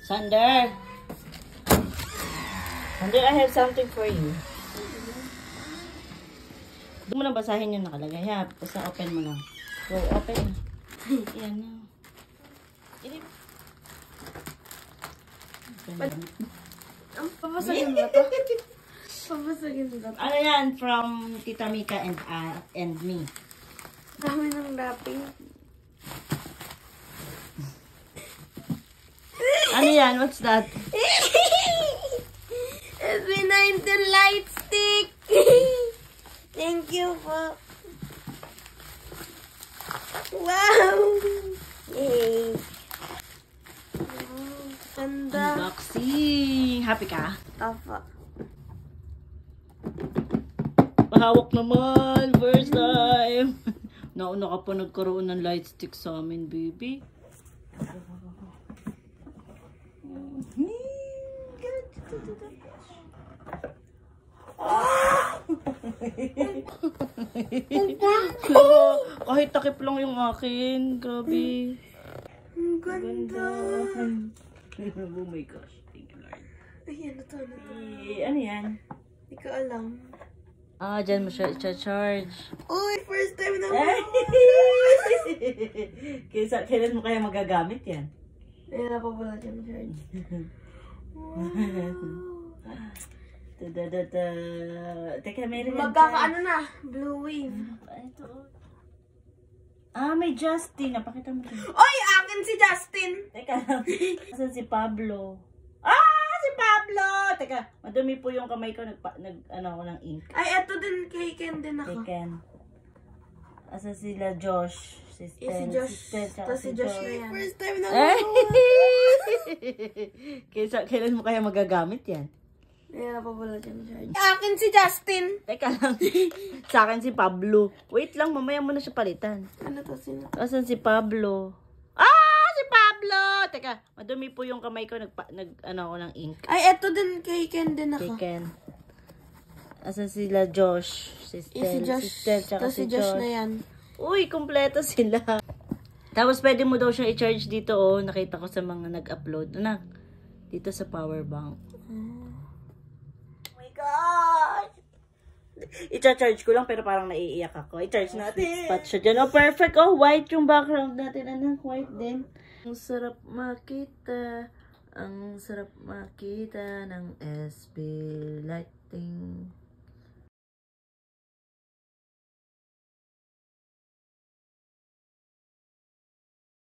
Sander! Sander, I have something for you. Doon mo na basahin yung nakalagay, ha? Basta open mo lang. Go, open. Yan na. Papasagin ba to? Papasagin ba to? Ano yan? From Tita Mika and me. Dami ng wrapping. Ano yan? What's that? SB19 light stick! Thank you po. Wow! Yay! Wow, ganda. Unboxing! Happy ka? Apa. Pahawak naman! First time! Nauna ka pa nagkaroon ng light stick sa amin, baby. Kahit takip lang yung akin. Grabe. Ang ganda. Oh my gosh. Thank you, Lord. Ay, ano to? Ano yan? Hindi ko alam. Ah, dyan mo siya i-charge. Uy, first time na Kailan mo kaya magagamit yan? Ayan ako pala dyan charge. Teka, meron Magkakaano na? Blue wave. Ito. Ah, may Justin. Napakita mo ito. Oy, akin si Justin! Teka lang. Asan si Pablo? Ah, si Pablo! Teka, madumi po yung kamay ko. Ano ako ng ink. Ay, eto din kay Ken din ako. Kay Ken. Asan sila Josh? Si Stel. Si Josh. Tsaka Si Josh na yan. First time na Kailan mo kaya magagamit yan? Ayan ako pala dyan charge. Akin si Justin! Teka lang. Sa akin si Pablo. Wait lang, mamaya mo na siya palitan. Ano to? Sino? Asan si Pablo? Ah, si Pablo! Teka, madumi po yung kamay ko. Ano ako ng ink. Ay, eto din kay Ken din Kay ako. Ken. Asan sila Josh? Si Stel. Si Josh. Si Stel, tsaka Si Josh na yan. Uy, kompleto sila. Tapos pwede mo daw siyang i-charge dito, oh. Nakita ko sa mga nag-upload. Anak, dito sa power bank. Gosh! I-charge ko lang pero parang naiiyak ako. I-charge natin. Spot siya dyan. Oh, perfect. Oh, white yung background natin. Anak, white din. Ang sarap makita. Ang sarap makita ng SB lighting.